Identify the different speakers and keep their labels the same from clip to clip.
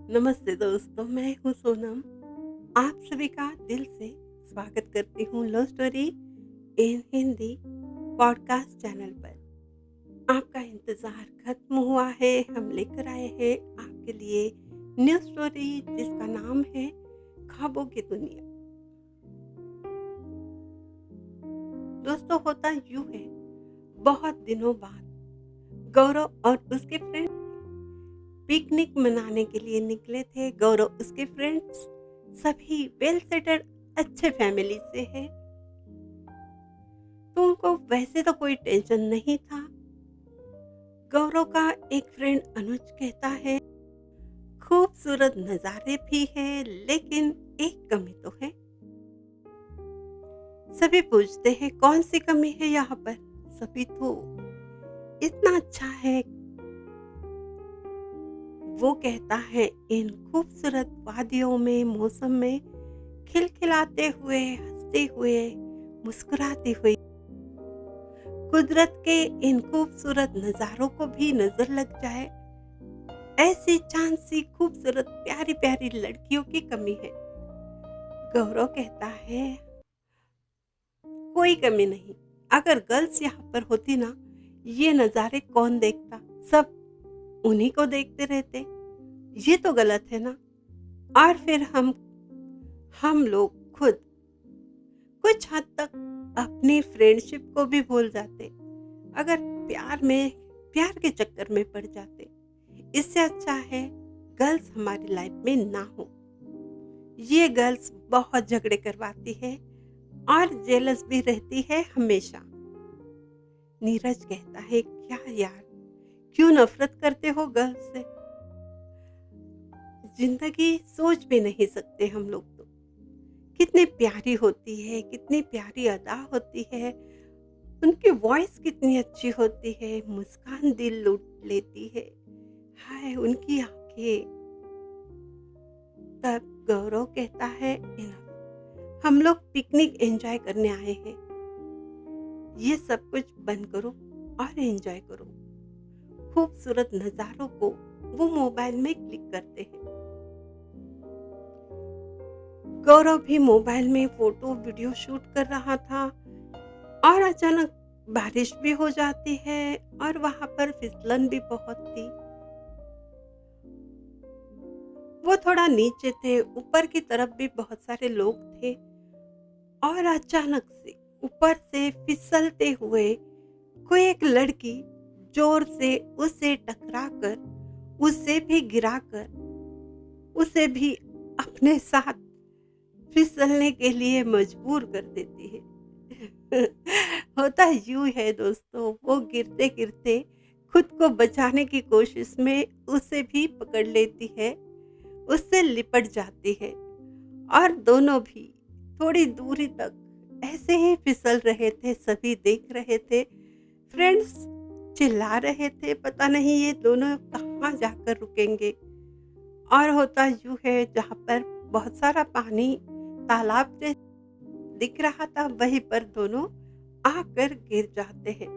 Speaker 1: नमस्ते दोस्तों, मैं हूँ सोनम। आप सभी का दिल से स्वागत करती हूँ love story in Hindi podcast channel पर। आपका इंतज़ार खत्म हुआ है। हम लेकर आए हैं आपके लिए न्यू स्टोरी जिसका नाम है ख्वाबों की दुनिया। दोस्तों, होता यूँ है, बहुत दिनों बाद गौरव और उसके फ्रेंड पिकनिक मनाने के लिए निकले थे। गौरव उसके फ्रेंड्स सभी वेल सेटल्ड अच्छे फैमिली से है, तो उनको वैसे तो कोई टेंशन नहीं था। गौरव का एक फ्रेंड अनुज कहता है खूबसूरत नज़ारे भी है, लेकिन एक कमी तो है। सभी पूछते हैं कौन सी कमी है यहाँ पर, सभी तो इतना अच्छा है। वो कहता है इन खूबसूरत वादियों में, मौसम में खिलखिलाते हुए, हंसते हुए, मुस्कुराती हुई कुदरत के इन खूबसूरत नज़ारों को भी नजर लग जाए, ऐसी चांद सी खूबसूरत प्यारी प्यारी लड़कियों की कमी है। गौरव कहता है कोई कमी नहीं, अगर गर्ल्स यहाँ पर होती ना, ये नज़ारे कौन देखता, सब उन्हीं को देखते रहते। ये तो गलत है ना। और फिर हम लोग खुद कुछ हद तक अपनी फ्रेंडशिप को भी भूल जाते, अगर प्यार के चक्कर में पड़ जाते। इससे अच्छा है गर्ल्स हमारी लाइफ में ना हो। ये गर्ल्स बहुत झगड़े करवाती है और जेलस भी रहती है हमेशा। नीरज कहता है क्या यार, क्यों नफरत करते हो गर्ल्स से? जिंदगी सोच भी नहीं सकते हम लोग तो। कितनी प्यारी होती है, कितनी प्यारी अदा होती है, उनकी वॉइस कितनी अच्छी होती है, मुस्कान दिल लूट लेती है। हाय उनकी आंखें। तब गौरव कहता है इनफ, हम लोग पिकनिक एंजॉय करने आए हैं, ये सब कुछ बंद करो और एंजॉय करो। खूबसूरत नज़ारों को वो मोबाइल में क्लिक करते हैं। गौरव भी मोबाइल में फोटो वीडियो शूट कर रहा था और अचानक बारिश भी हो जाती है और वहां पर फिसलन भी बहुत थी। वो थोड़ा नीचे थे, ऊपर की तरफ भी बहुत सारे लोग थे और अचानक से ऊपर से फिसलते हुए कोई एक लड़की जोर से उसे टकराकर, उसे भी गिराकर, उसे भी अपने साथ फिसलने के लिए मजबूर कर देती है। होता यूं है दोस्तों, वो गिरते गिरते खुद को बचाने की कोशिश में उसे भी पकड़ लेती है, उससे लिपट जाती है और दोनों भी थोड़ी दूरी तक ऐसे ही फिसल रहे थे। सभी देख रहे थे, फ्रेंड्स चिल्ला रहे थे, पता नहीं ये दोनों कहाँ जाकर रुकेंगे। और होता यूं है, जहाँ पर बहुत सारा पानी तालाब से दिख रहा था, वहीं पर दोनों आकर गिर जाते हैं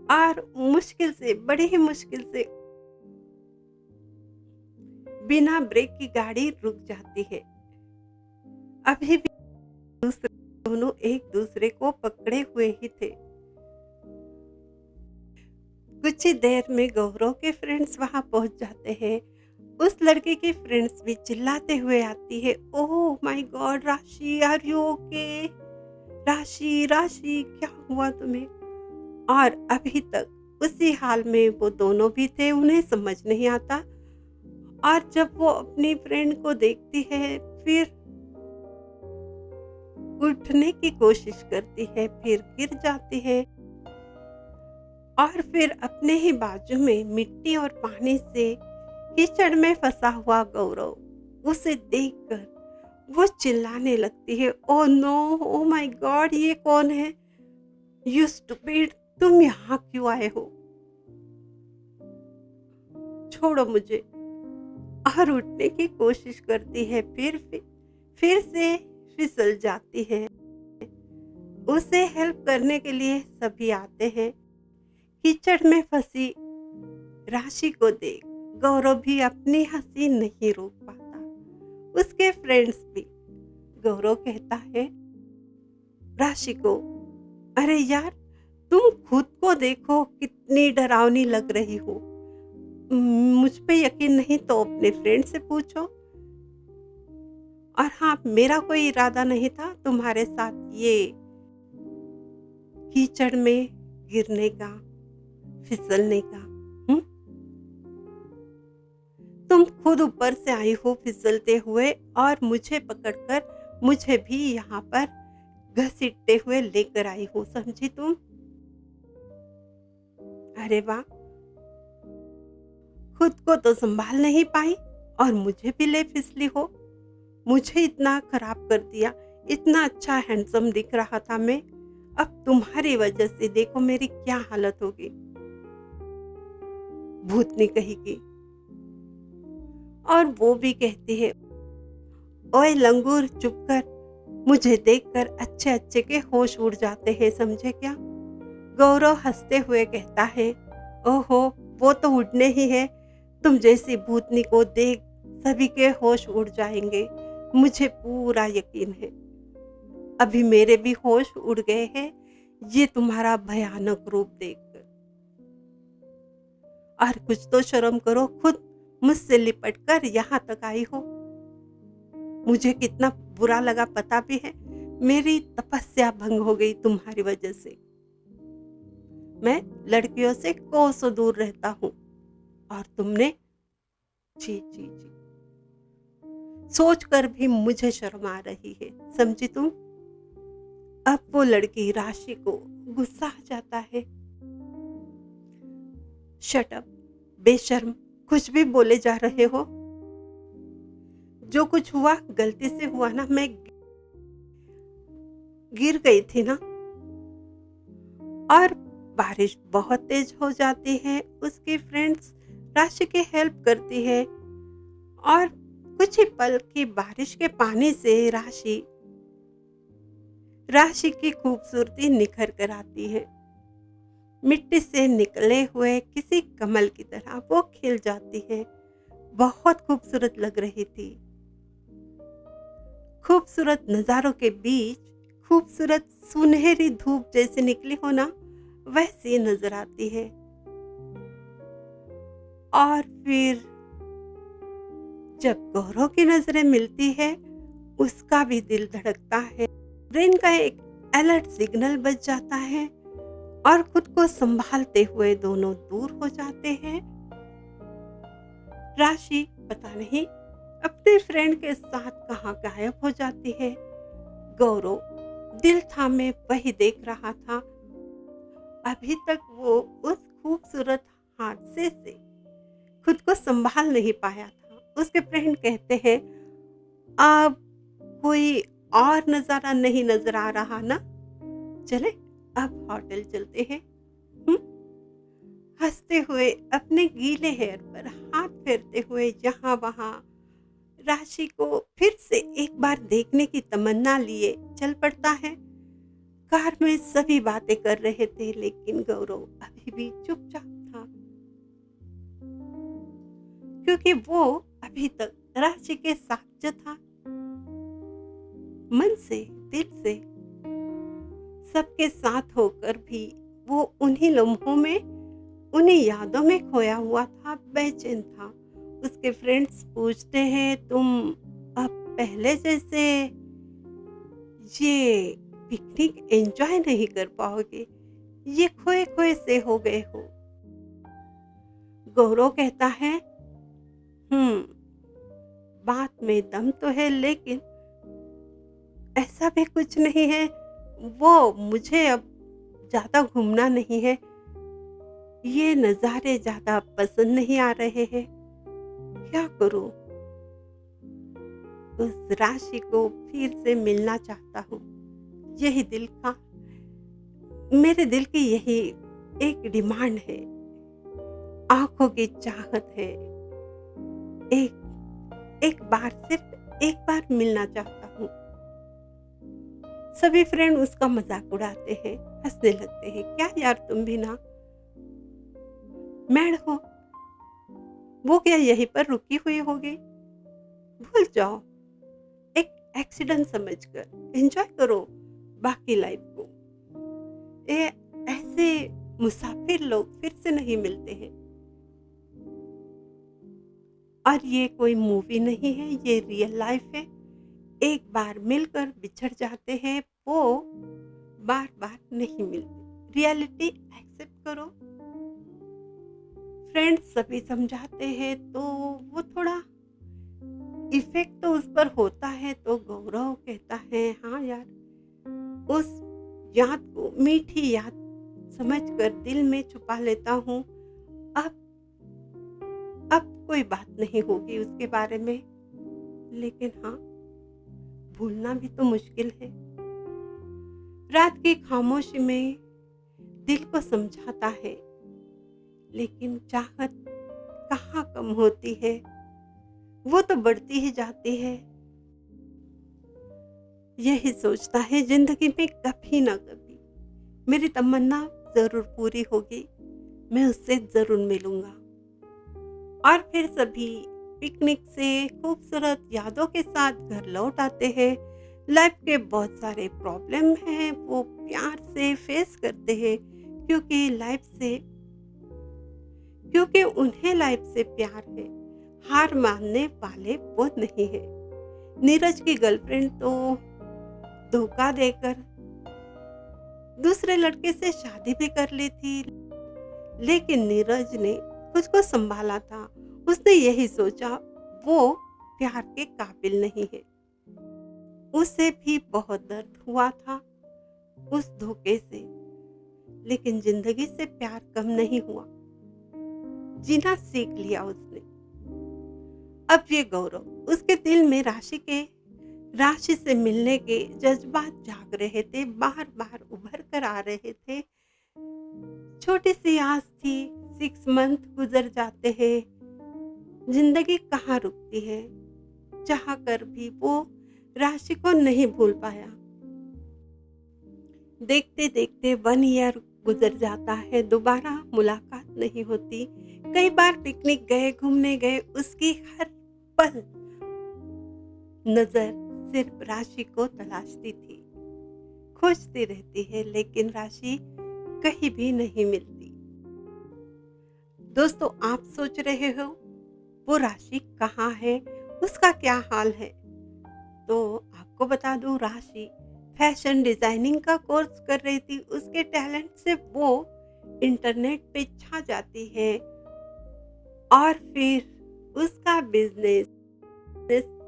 Speaker 1: और मुश्किल से, बड़ी ही मुश्किल से, बिना ब्रेक की गाड़ी रुक जाती है। अभी भी दूसरे दोनों एक दूसरे को पकड़े हुए ही थे। कुछ ही देर में गौरव के फ्रेंड्स वहां पहुंच जाते हैं। उस लड़के की फ्रेंड्स भी चिल्लाते हुए आती है, ओह माय गॉड राशि, आर यू ओके? राशि राशि क्या हुआ तुम्हें? और अभी तक उसी हाल में वो दोनों भी थे, उन्हें समझ नहीं आता। और जब वो अपनी फ्रेंड को देखती है, फिर उठने की कोशिश करती है, फिर गिर जाती है और फिर अपने ही बाजू में मिट्टी और पानी से कीचड़ में फंसा हुआ गौरव, उसे देखकर वो चिल्लाने लगती है, oh no, oh my God, ये कौन है? यू स्टूपिड, तुम यहाँ क्यों आए हो? छोड़ो मुझे। और उठने की कोशिश करती है, फिर से फिसल जाती है। उसे हेल्प करने के लिए सभी आते हैं। कीचड़ में फंसी राशि को देख गौरव भी अपनी हंसी नहीं रोक पाता, उसके फ्रेंड्स भी। गौरव कहता है राशि को, अरे यार, तुम खुद को देखो, कितनी डरावनी लग रही हो। मुझ पे यकीन नहीं तो अपने फ्रेंड से पूछो। और हाँ, मेरा कोई इरादा नहीं था तुम्हारे साथ ये कीचड़ में गिरने का, फिसलने का। हुँ? तुम खुद ऊपर से आई हो फिसलते हुए और मुझे पकड़कर मुझे भी यहाँ पर घसीटते हुए लेकर आई हो, समझी तुम? अरे वाह, खुद को तो संभाल नहीं पाई और मुझे भी ले फिसली हो। मुझे इतना खराब कर दिया, इतना अच्छा हैंडसम दिख रहा था मैं। अब तुम्हारी वजह से देखो मेरी क्या हालत होगी। भूतनी कहेगी। और वो भी कहती है, ओए लंगूर चुप कर, मुझे देखकर अच्छे अच्छे के होश उड़ जाते हैं, समझे क्या? गौरव हंसते हुए कहता है, ओहो, वो तो उड़ने ही है। तुम जैसी भूतनी को देख सभी के होश उड़ जाएंगे, मुझे पूरा यकीन है। अभी मेरे भी होश उड़ गए हैं ये तुम्हारा भयानक रूप देखकर। और कुछ तो शर्म करो, खुद मुझसे लिपट कर यहाँ तक आई हो। मुझे कितना बुरा लगा पता भी है, मेरी तपस्या भंग हो गई तुम्हारी वजह से। मैं लड़कियों से कोसों दूर रहता हूँ और तुमने, जी जी जी, सोच कर भी मुझे शर्म आ रही है, समझी तुम? अब वो लड़की राशि को गुस्सा आ जाता है। शट अप, बेशर्म, कुछ भी बोले जा रहे हो। जो कुछ हुआ गलती से हुआ ना, मैं गिर गई थी ना। और बारिश बहुत तेज हो जाती है, उसकी फ्रेंड्स राशि की हेल्प करती है और कुछ ही पल की बारिश के पानी से राशि की खूबसूरती निखर कर आती है। मिट्टी से निकले हुए किसी कमल की तरह वो खिल जाती है। बहुत खूबसूरत लग रही थी। खूबसूरत नजारों के बीच खूबसूरत सुनहरी धूप जैसे निकली हो ना, वैसी नजर आती है। और फिर जब गौरव की नजरें मिलती है, उसका भी दिल धड़कता है। ब्रेन का एक अलर्ट सिग्नल बज जाता है और खुद को संभालते हुए दोनों दूर हो जाते हैं। राशि पता नहीं अपने फ्रेंड के साथ कहाँ गायब हो जाती है। गौरव दिल थामे वही देख रहा था। अभी तक वो उस खूबसूरत हादसे से खुद को संभाल नहीं पाया था। उसके फ्रेंड कहते हैं, अब कोई और नजारा नहीं नजर आ रहा ना, चले अब होटल चलते हैं। हंसते हुए अपने गीले हेयर पर हाथ फेरते हुए यहाँ वहाँ राशि को फिर से एक बार देखने की तमन्ना लिए चल पड़ता है। कार में सभी बातें कर रहे थे, लेकिन गौरव अभी भी चुपचाप था, क्योंकि वो अभी तक राशि के साथ जो था, मन से, दिल से, सबके साथ होकर भी वो उन्हीं लम्हों में, उन्हीं यादों में खोया हुआ था, बेचैन था। उसके फ्रेंड्स पूछते हैं, तुम अब पहले जैसे ये पिकनिक एंजॉय नहीं कर पाओगे, ये खोए खोए से हो गए हो। गौरव कहता है, बात में दम तो है, लेकिन ऐसा भी कुछ नहीं है। वो मुझे अब ज्यादा घूमना नहीं है, ये नजारे ज्यादा पसंद नहीं आ रहे हैं। क्या करूं? उस राशि को फिर से मिलना चाहता हूँ। यही मेरे दिल की यही एक डिमांड है, आंखों की चाहत है। एक बार, सिर्फ एक बार मिलना चाहता हूँ। सभी फ्रेंड उसका मजाक उड़ाते हैं, हंसने लगते हैं। क्या यार, तुम भी ना मैड हो, वो क्या यहीं पर रुकी हुई होगी? भूल जाओ, एक एक्सीडेंट समझकर एंजॉय करो बाकी लाइफ को। ये ऐसे मुसाफिर लोग फिर से नहीं मिलते हैं। और ये कोई मूवी नहीं है, ये रियल लाइफ है। एक बार मिलकर बिछड़ जाते हैं, वो बार बार नहीं मिलते। रियलिटी एक्सेप्ट करो। फ्रेंड्स सभी समझाते हैं तो वो थोड़ा इफेक्ट तो उस पर होता है। तो गौरव कहता है, हाँ यार, उस याद को मीठी याद समझकर दिल में छुपा लेता हूँ। अब कोई बात नहीं होगी उसके बारे में। लेकिन हाँ, भूलना भी तो मुश्किल है। रात की खामोशी में दिल को समझाता है, लेकिन चाहत कहाँ कम होती है, वो तो बढ़ती ही जाती है। यही सोचता है जिंदगी में कभी ना कभी मेरी तमन्ना जरूर पूरी होगी, मैं उससे जरूर मिलूंगा। और फिर सभी पिकनिक से खूबसूरत यादों के साथ घर लौट आते हैं। लाइफ के बहुत सारे प्रॉब्लम हैं, वो प्यार से फेस करते हैं, क्योंकि उन्हें लाइफ से प्यार है। हार मानने वाले वो नहीं है। नीरज की गर्लफ्रेंड तो धोखा देकर दूसरे लड़के से शादी भी कर ली थी, लेकिन नीरज ने खुद को संभाला था। उसने यही सोचा वो प्यार के काबिल नहीं है। उसे भी बहुत दर्द हुआ था उस धोखे से, लेकिन जिंदगी से प्यार कम नहीं हुआ, जीना सीख लिया उसने। अब ये गौरव, उसके दिल में राशि से मिलने के जज्बात जाग रहे थे, बार बार उभर कर आ रहे थे। छोटी सी आस थी, 6 मंथ गुजर जाते हैं, जिंदगी कहाँ रुकती है। चाह कर भी वो राशि को नहीं भूल पाया। देखते देखते 1 ईयर गुजर जाता है, दोबारा मुलाकात नहीं होती। कई बार पिकनिक गए, घूमने गए, उसकी हर पल नजर सिर्फ राशि को तलाशती थी। खोजती रहती है, लेकिन राशि कहीं भी नहीं मिलती। दोस्तों, आप सोच रहे हो वो राशि कहाँ है, उसका क्या हाल है? तो आपको बता दूं, राशि फैशन डिजाइनिंग का कोर्स कर रही थी। उसके टैलेंट से वो इंटरनेट पे छा जाती है और फिर उसका बिजनेस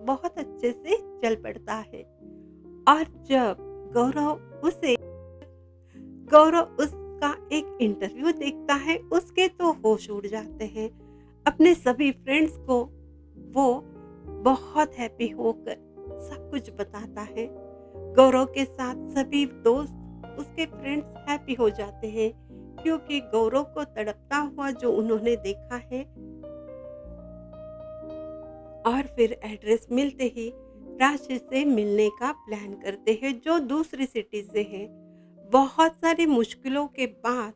Speaker 1: बहुत अच्छे से चल पड़ता है। और जब गौरव उसका एक इंटरव्यू देखता है, उसके तो होश उड़ जाते हैं। अपने सभी फ्रेंड्स को वो बहुत हैप्पी होकर सब कुछ बताता है। गौरव के साथ सभी दोस्त, उसके फ्रेंड्स हैप्पी हो जाते हैं, क्योंकि गौरव को तड़पता हुआ जो उन्होंने देखा है। और फिर एड्रेस मिलते ही राशि से मिलने का प्लान करते हैं, जो दूसरी सिटी से है। बहुत सारी मुश्किलों के बाद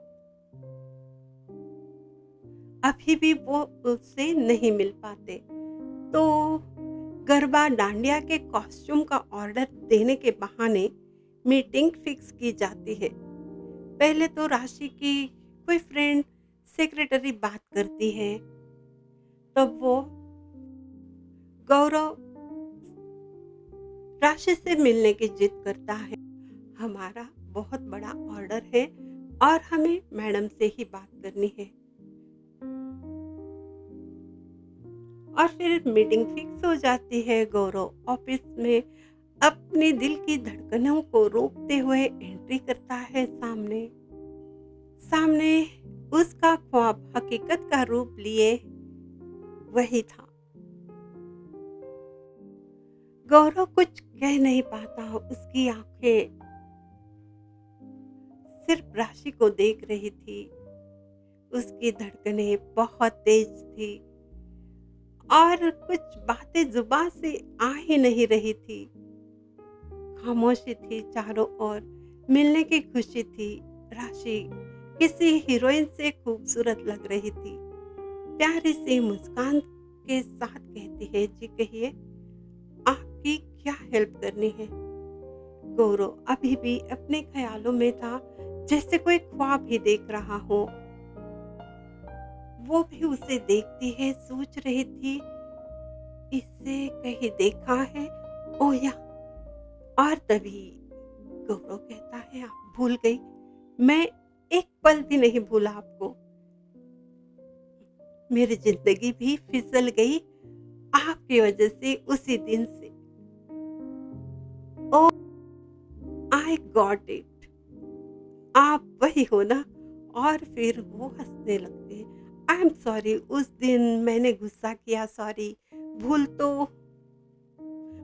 Speaker 1: अभी भी वो उससे नहीं मिल पाते। तो गरबा डांडिया के कॉस्ट्यूम का ऑर्डर देने के बहाने मीटिंग फिक्स की जाती है। पहले तो राशि की कोई फ्रेंड सेक्रेटरी बात करती है, तब वो गौरव राशि से मिलने की जिद करता है। हमारा बहुत बड़ा ऑर्डर है और हमें मैडम से ही बात करनी है। और फिर मीटिंग फिक्स हो जाती है। गौरव ऑफिस में अपने दिल की धड़कनों को रोकते हुए एंट्री करता है। सामने उसका ख्वाब हकीकत का रूप लिए वही था। गौरव कुछ कह नहीं पाता, उसकी आंखें सिर्फ राशि को देख रही थी। उसकी धड़कनें बहुत तेज थी और कुछ बातें जुबान से आ ही नहीं रही थी। खामोशी थी चारों ओर, मिलने की खुशी थी। राशि किसी हीरोइन से खूबसूरत लग रही थी। प्यारी सी मुस्कान के साथ कहती है, जी कहिए, आपकी क्या हेल्प करनी है। गौरव अभी भी अपने ख्यालों में था, जैसे कोई ख्वाब ही देख रहा हो। वो भी उसे देखती है, सोच रही थी इसे कहीं देखा है ओ या। और तभी गौरव कहता है, आप भूल गई, मैं एक पल भी नहीं भूला आपको। मेरी जिंदगी भी फिसल गई आपकी वजह से उसी दिन से। ओ आई गॉट इट, आप वही हो ना। और फिर वो हंसने लगते हैं। आई एम सॉरी, उस दिन मैंने गुस्सा किया, सॉरी। भूल तो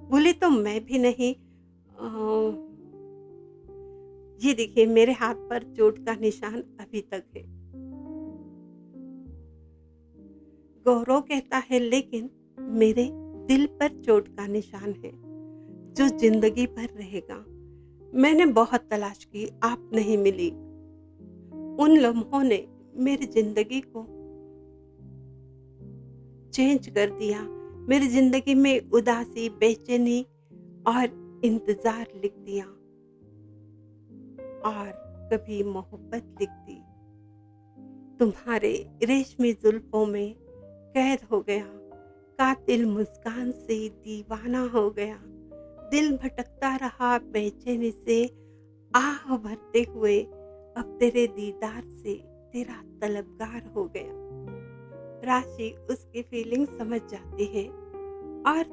Speaker 1: भूली तो मैं भी नहीं। ये देखिए, मेरे हाथ पर चोट का निशान अभी तक है। गौरव कहता है, लेकिन मेरे दिल पर चोट का निशान है जो जिंदगी भर रहेगा। मैंने बहुत तलाश की, आप नहीं मिली। उन लम्हों ने मेरी जिंदगी को चेंज कर दिया। मेरी जिंदगी में उदासी, बेचैनी और इंतजार लिख दिया, और कभी मोहब्बत लिख दी। तुम्हारे रेशमी जुल्फों में कैद हो गया, कातिल मुस्कान से दीवाना हो गया। दिल भटकता रहा बेचैनी से, आह भरते हुए अब तेरे दीदार से तेरा तलबगार हो गया। राशि उसकी फीलिंग समझ जाती है, और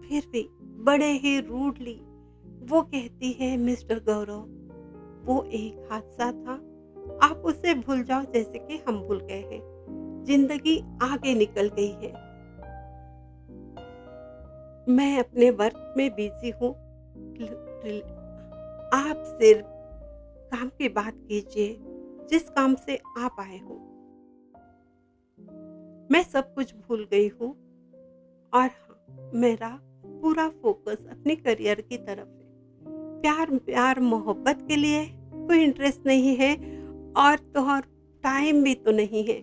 Speaker 1: फिर भी बड़े ही रूडली वो कहती है, मिस्टर गौरव, वो एक हादसा था, आप उसे भूल जाओ जैसे कि हम भूल गए हैं। जिंदगी आगे निकल गई है। मैं अपने वर्क में बिजी हूँ। आप सिर्फ काम की बात कीजिए, जिस काम से आप आए हो। मैं सब कुछ भूल गई हूँ, और हाँ, मेरा पूरा फोकस अपने करियर की तरफ है। प्यार प्यार मोहब्बत के लिए कोई इंटरेस्ट नहीं है, और तो और टाइम भी तो नहीं है।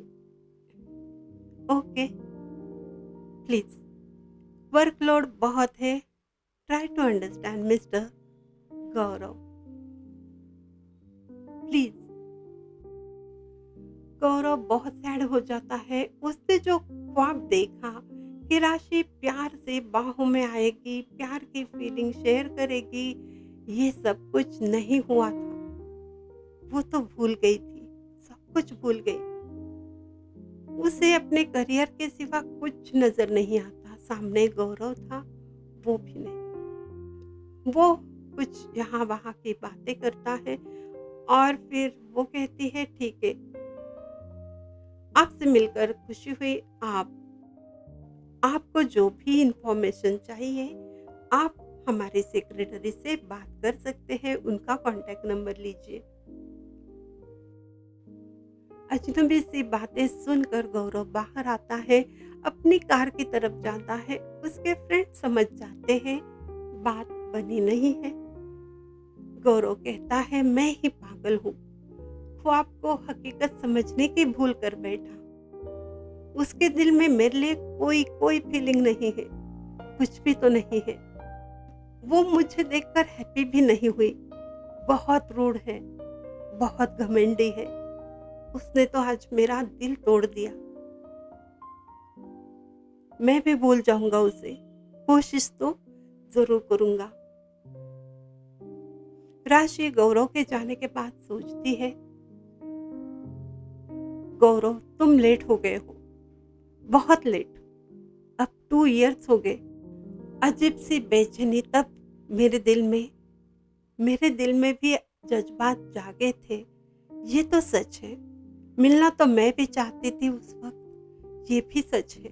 Speaker 1: ओके, प्लीज, वर्कलोड बहुत है। Try to understand mister Gaurav, please. Gaurav बहुत सैड हो जाता है। उसने जो ख्वाब देखा कि राशि प्यार से बाहों में आएगी, प्यार की फीलिंग शेयर करेगी, ये सब कुछ नहीं हुआ था। वो तो भूल गई थी, सब कुछ भूल गई। उसे अपने करियर के सिवा कुछ नजर नहीं आता। सामने गौरव था, वो भी नहीं। वो कुछ यहाँ वहाँ की बातें करता है, और फिर वो कहती है, ठीक है, आपसे मिलकर खुशी हुई। आपको जो भी इंफॉर्मेशन चाहिए, आप हमारे सेक्रेटरी से बात कर सकते हैं, उनका कांटेक्ट नंबर लीजिए। अजनबी सी बातें सुनकर गौरव बाहर आता है, अपनी कार की तरफ जाता है। उसके फ्रेंड समझ जाते हैं बात बनी नहीं है। गौरव कहता है, मैं ही पागल हूँ, ख्वाब को हकीकत समझने की भूल कर बैठा। उसके दिल में मेरे लिए कोई कोई फीलिंग नहीं है, कुछ भी तो नहीं है। वो मुझे देखकर हैप्पी भी नहीं हुई। बहुत रूड है, बहुत घमंडी है। उसने तो आज मेरा दिल तोड़ दिया। मैं भी भूल जाऊंगा उसे, कोशिश तो जरूर करूंगा। राशि गौरव के जाने के बाद सोचती है, गौरव तुम लेट हो गए हो, बहुत लेट। अब 2 इयर्स हो गए। अजीब सी बेचैनी तब मेरे दिल में भी जज्बात जागे थे। ये तो सच है, मिलना तो मैं भी चाहती थी उस वक्त, ये भी सच है,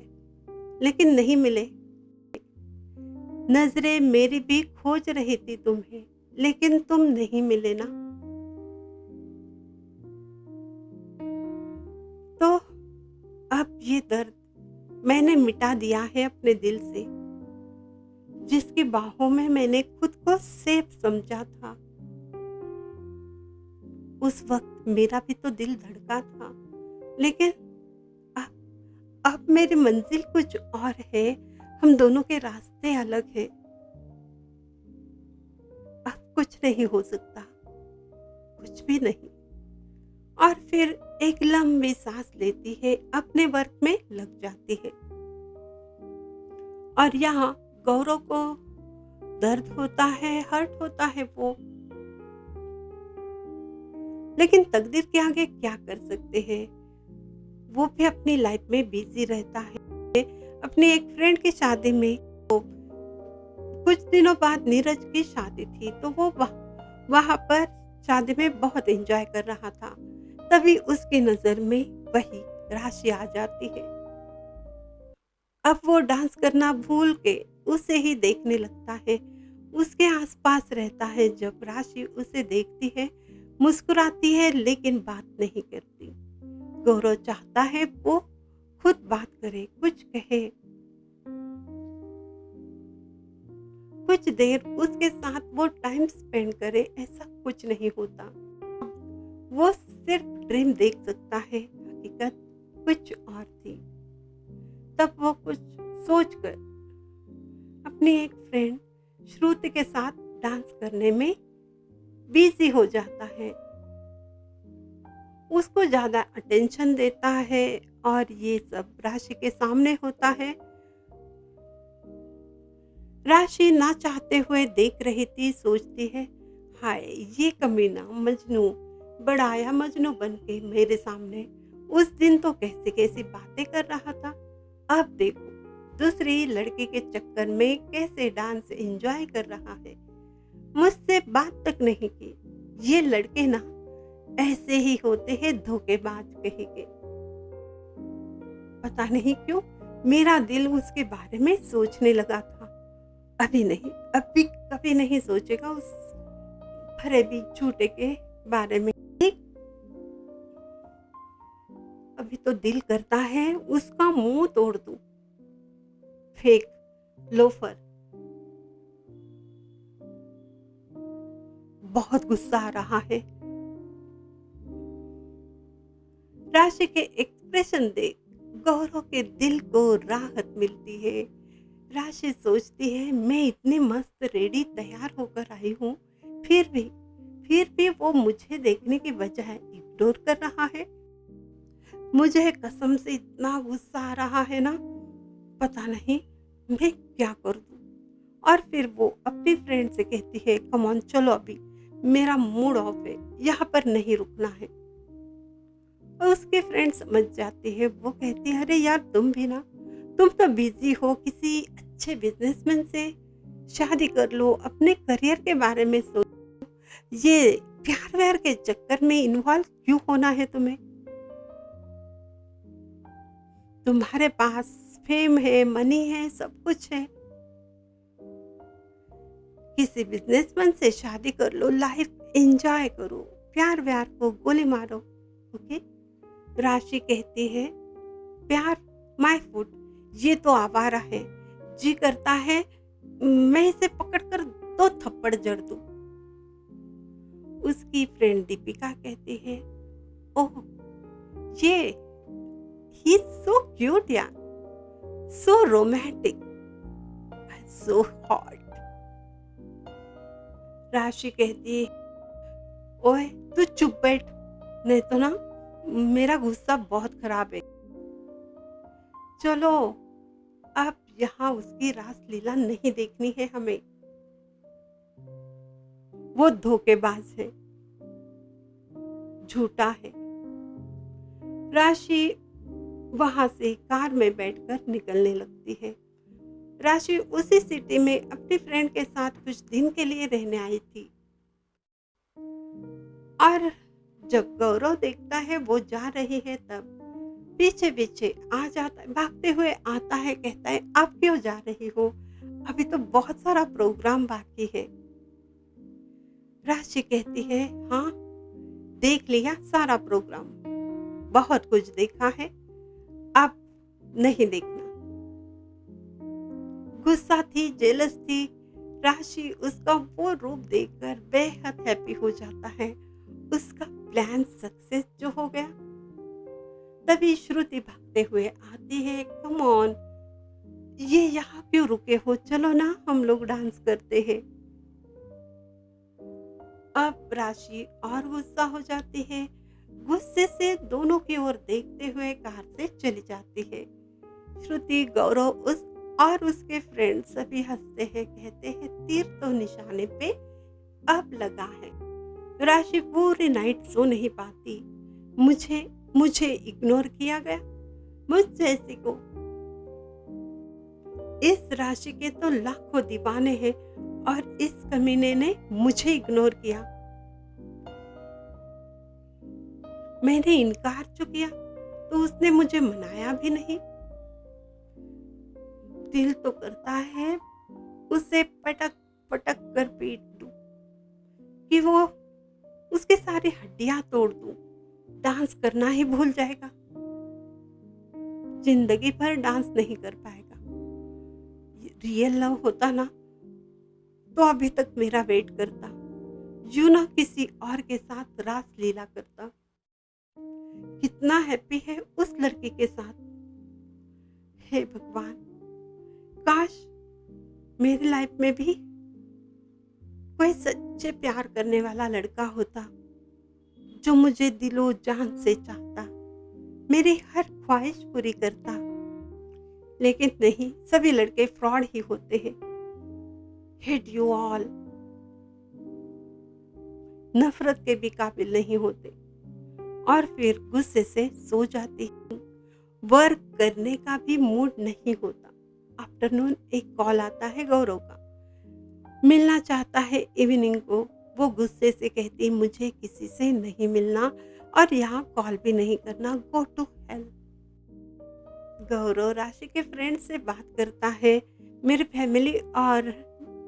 Speaker 1: लेकिन नहीं मिले। नजरें मेरी भी खोज रही थी तुम्हें, लेकिन तुम नहीं मिले ना। तो अब ये दर्द मैंने मिटा दिया है अपने दिल से, जिसकी बाहों में मैंने खुद को सेफ समझा था। उस वक्त मेरा भी तो दिल धड़का था, लेकिन अब मेरी मंजिल कुछ और है, हम दोनों के रास्ते अलग हैं। अब कुछ नहीं हो सकता, कुछ भी नहीं। और फिर एक लंबी सांस लेती है, अपने वर्क में लग जाती है। और यहाँ गौरव को दर्द होता है, हर्ट होता है वो, लेकिन तकदीर के आगे क्या कर सकते हैं। वो भी अपनी लाइफ में बिजी रहता है। अपनी एक फ्रेंड की शादी में, तो कुछ दिनों बाद नीरज की शादी थी, तो वो वहां पर शादी में बहुत एंजॉय कर रहा था। तभी उसकी नजर में वही राशि आ जाती है। अब वो डांस करना भूल के उसे ही देखने लगता है, उसके आसपास रहता है। जब राशि उसे देखती है, मुस्कुराती है, लेकिन बात नहीं करती। गौरव चाहता है वो खुद बात करे, कुछ कहे, कुछ देर उसके साथ वो टाइम स्पेंड करे। ऐसा कुछ नहीं होता। वो सिर्फ ड्रीम देख सकता है, हकीकत कुछ और थी। तब वो कुछ सोचकर अपनी एक फ्रेंड श्रुति के साथ डांस करने में बिजी हो जाता है। उसको ज्यादा अटेंशन देता है और ये सब राशि के सामने होता है। राशि ना चाहते हुए देख रही थी, सोचती है, हाय ये कमीना मजनू बड़ा आया मजनू बन के मेरे सामने। उस दिन तो कैसी कैसी बातें कर रहा था, अब देखो दूसरी लड़की के चक्कर में कैसे डांस एंजॉय कर रहा है। मुझसे बात तक नहीं की। ये लड़के ना ऐसे ही होते हैं, धोखेबाज कहीं के। पता नहीं क्यों मेरा दिल उसके बारे में सोचने लगा था। अभी नहीं, अभी कभी नहीं सोचेगा उस फरेबी झूठे के बारे में। अभी तो दिल करता है उसका मुंह तोड़ दूं। Fake loafer. बहुत गुस्सा आ रहा है। राशि के एक्सप्रेशन देख गौरव के दिल को राहत मिलती है। राशि सोचती है, मैं इतनी मस्त रेडी तैयार होकर आई हूँ, फिर भी वो मुझे देखने की बजाय इग्नोर कर रहा है। मुझे कसम से इतना गुस्सा आ रहा है ना, पता नहीं मैं क्या कर दूं। और फिर वो अपनी फ्रेंड से कहती है, कम ऑन चलो, अभी मेरा मूड ऑफ है, यहाँ पर नहीं रुकना है। और उसके फ्रेंड समझ जाती है। वो कहती है, अरे यार तुम भी ना, तुम तो बिजी हो, किसी अच्छे बिजनेसमैन से शादी कर लो, अपने करियर के बारे में सोचो। ये प्यार व्यार के चक्कर में इन्वॉल्व क्यों होना है तुम्हें? तुम्हारे पास फेम है, मनी है, सब कुछ है। किसी बिजनेसमैन से शादी कर लो, लाइफ एंजॉय करो, प्यार व्यार को गोली मारो। ओके? राशि कहती है, प्यार माय फुट, ये तो आवारा है, जी करता है मैं इसे पकड़कर 2 थप्पड़ जड़ दूं। उसकी फ्रेंड दीपिका कहती है, ओह ये ही इज सो क्यूट यार, सो रोमांटिक, सो हॉट। राशि कहती है, ओए तू चुप बैठ, नहीं तो ना मेरा गुस्सा बहुत खराब है। चलो अब यहाँ उसकी रास लीला नहीं देखनी है हमें। वो धोखेबाज है, झूठा है। राशि वहां से कार में बैठकर निकलने लगती है। राशि उसी सिटी में अपनी फ्रेंड के साथ कुछ दिन के लिए रहने आई थी। और जब गौरव देखता है वो जा रही है, तब पीछे पीछे आ जाता है, भागते हुए आता है, कहता है, आप क्यों जा रही हो, अभी तो बहुत सारा प्रोग्राम बाकी है। राशि कहती है, हाँ देख लिया सारा प्रोग्राम, बहुत कुछ देखा है, अब नहीं देखना। गुस्सा थी, जेलस थी। राशि उसका वो रूप देखकर बेहद हैप्पी हो जाता है। उसका प्लान सक्सेस जो हो गया। तभी श्रुति भागते हुए आती है, कम ऑन, ये यहाँ क्यों रुके हो, चलो ना हम लोग डांस करते हैं। अब राशि और गुस्सा हो जाती है, गुस्से से दोनों की ओर देखते हुए कार से चली जाती है। श्रुति, गौरव उस और उसके फ्रेंड सभी हंसते हैं, कहते हैं तीर तो निशाने पे अब लगा है। राशि पूरी नाइट सो नहीं पाती, मुझे मुझे इग्नोर किया गया, मुझ जैसी को। इस राशि के तो लाखों दीवाने हैं और इस कमीने ने मुझे इग्नोर किया। मैंने इनकार जो किया तो उसने मुझे मनाया भी नहीं। दिल तो करता है उसे पटक पटक कर पीट दूं, कि वो उसकी सारी हड्डियां तोड़ दूं, डांस करना ही भूल जाएगा, जिंदगी भर डांस नहीं कर पाएगा। रियल लव होता ना तो अभी तक मेरा वेट करता, यूं ना किसी और के साथ रास लीला करता। कितना हैप्पी है उस लड़की के साथ। हे भगवान, काश मेरी लाइफ में भी कोई सच्चे प्यार करने वाला लड़का होता, जो मुझे दिलो जान से चाहता, मेरी हर ख्वाहिश पूरी करता। लेकिन नहीं, सभी लड़के फ्रॉड ही होते हैं। हेट यू ऑल, नफरत के भी काबिल नहीं होते। और फिर गुस्से से सो जाती हूँ। वर्क करने का भी मूड नहीं होता। आफ्टरनून एक कॉल आता है गौरव का, मिलना चाहता है इवनिंग को। वो गुस्से से कहती, मुझे किसी से नहीं मिलना और यहाँ कॉल भी नहीं करना, गो टू हेल। गौरव राशि के फ्रेंड से बात करता है, मेरी फैमिली और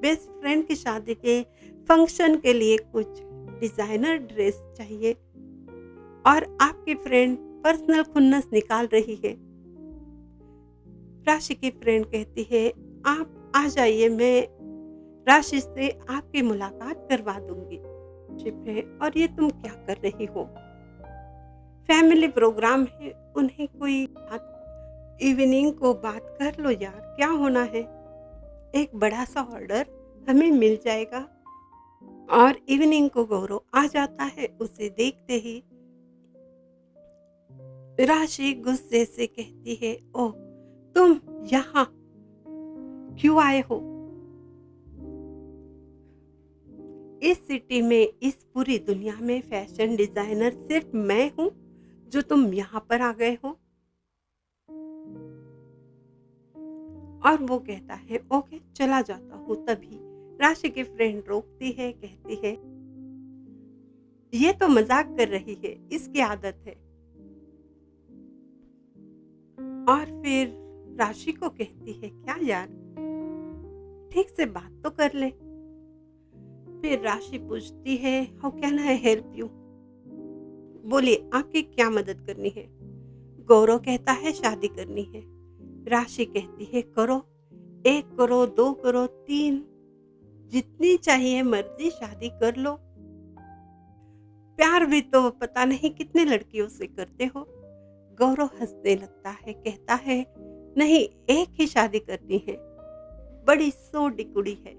Speaker 1: बेस्ट फ्रेंड की शादी के फंक्शन के लिए कुछ डिजाइनर ड्रेस चाहिए और आपकी फ्रेंड पर्सनल खुन्नस निकाल रही है। राशि की फ्रेंड कहती है, आप आ जाइए, मैं राशि से आपकी मुलाकात करवा दूंगी। शिप है, और ये तुम क्या कर रही हो? फैमिली प्रोग्राम है, उन्हें कोई इवनिंग को बात कर लो यार, क्या होना है? एक बड़ा सा ऑर्डर हमें मिल जाएगा। और इवनिंग को गौरव आ जाता है। उसे देखते ही राशि गुस्से से कहती है, ओह तुम यहाँ क्यों आए हो? इस सिटी में, इस पूरी दुनिया में फैशन डिजाइनर सिर्फ मैं हूँ जो तुम यहाँ पर आ गए हो? और वो कहता है, ओके चला जाता हूँ। तभी राशि की फ्रेंड रोकती है, कहती है, ये तो मजाक कर रही है, इसकी आदत है। और फिर राशि को कहती है, क्या यार, ठीक से बात तो कर ले। फिर राशि पूछती है, how can I help you? बोलिए, आपकी क्या मदद करनी है? गौरव कहता है, शादी करनी है। राशि कहती है, करो, 1 करो, 2 करो, 3, जितनी चाहिए मर्जी शादी कर लो। प्यार भी तो पता नहीं कितने लड़कियों से करते हो। गौरव हंसने लगता है, कहता है, नहीं, एक ही शादी करनी है, बड़ी सोडी कुड़ी है,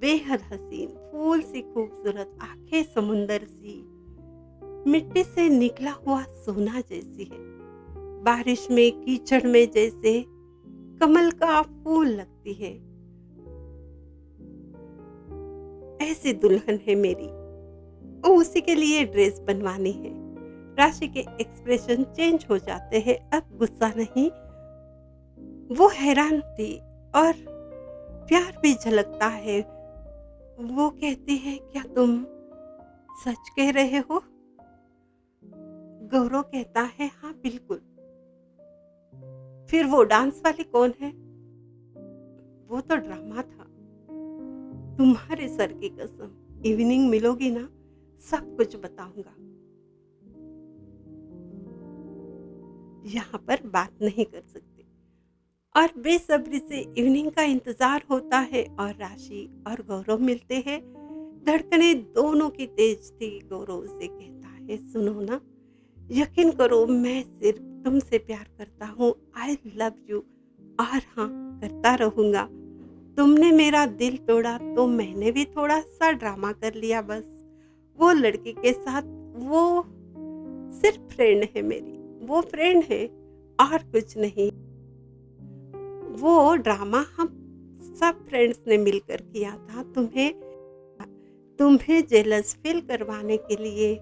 Speaker 1: बेहद हसीन, फूल सी खूबसूरत, आंखें समुंदर सी, मिट्टी से निकला हुआ सोना जैसी है, बारिश में कीचड़ में जैसे कमल का फूल लगती है। ऐसी दुल्हन है मेरी, उसी के लिए ड्रेस बनवानी है। राशि के एक्सप्रेशन चेंज हो जाते हैं। अब गुस्सा नहीं, वो हैरान थी और प्यार भी झलकता है। वो कहती है, क्या तुम सच कह रहे हो? गौरव कहता है, हाँ बिल्कुल। फिर वो डांस वाली कौन है? वो तो ड्रामा था। तुम्हारे सर की कसम, इवनिंग मिलोगी ना, सब कुछ बताऊंगा। यहाँ पर बात नहीं कर सकती और बेसब्री से इवनिंग का इंतजार होता है और राशि और गौरव मिलते हैं। धड़कनें दोनों की तेज थी। गौरव उसे कहता है, सुनो ना, यकीन करो, मैं सिर्फ तुमसे प्यार करता हूँ। I love you. और हाँ, करता रहूँगा। तुमने मेरा दिल तोड़ा तो मैंने भी थोड़ा सा ड्रामा कर लिया बस। वो लड़के के साथ वो सिर्फ फ्रेंड है मेरी, वो फ्रेंड है और कुछ नहीं। वो ड्रामा हम सब फ्रेंड्स ने मिलकर किया था तुम्हें तुम्हें जेलस फील करवाने के लिए।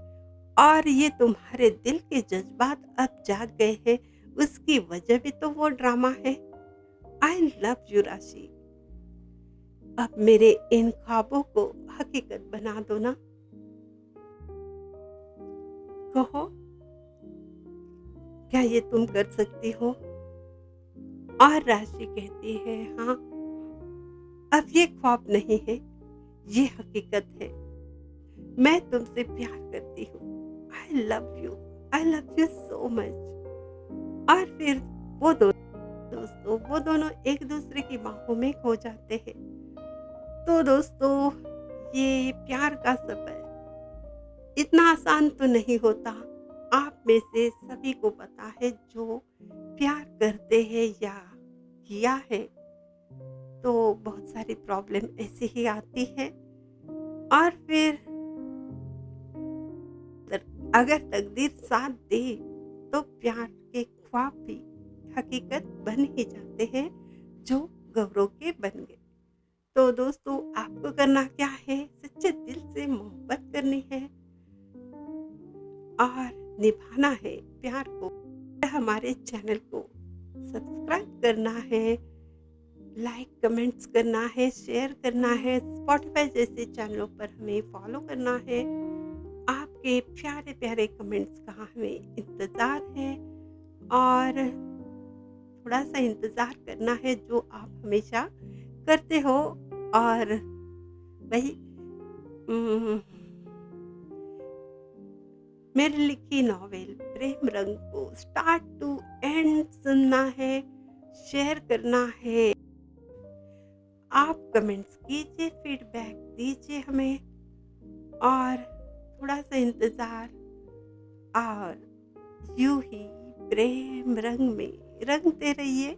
Speaker 1: और ये तुम्हारे दिल के जज्बात अब जाग गए हैं, उसकी वजह भी तो वो ड्रामा है। आई लव यू राशि। अब मेरे इन ख्वाबों को हकीकत बना दो ना। कहो, क्या ये तुम कर सकती हो? और राशि कहती है, हाँ, अब ये ख्वाब नहीं है, ये हकीकत है। मैं तुमसे प्यार करती हूँ। I love you so much. और फिर वो दोनों एक दूसरे की बाहों में खो जाते हैं। तो दोस्तों, ये प्यार का सफर इतना आसान तो नहीं होता। आप में से सभी को पता है, जो प्यार करते हैं या किया है, तो बहुत सारी प्रॉब्लम ऐसी ही आती है। और फिर अगर तकदीर साथ दे तो प्यार के ख्वाब भी हकीकत बन ही जाते हैं, जो गौरव के बन गए। तो दोस्तों, आपको करना क्या है? सच्चे दिल से मोहब्बत करनी है और निभाना है प्यार को। हमारे चैनल को सब्सक्राइब करना है, लाइक कमेंट्स करना है, शेयर करना है। स्पॉटिफाई जैसे चैनलों पर हमें फॉलो करना है। आपके प्यारे प्यारे कमेंट्स का हमें इंतज़ार है और थोड़ा सा इंतज़ार करना है, जो आप हमेशा करते हो। और वही मेरी लिखी नॉवेल प्रेम रंग को स्टार्ट टू एंड सुनना है, शेयर करना है। आप कमेंट्स कीजिए, फीडबैक दीजिए हमें और थोड़ा सा इंतज़ार। और यूं ही प्रेम रंग में रंगते रहिए।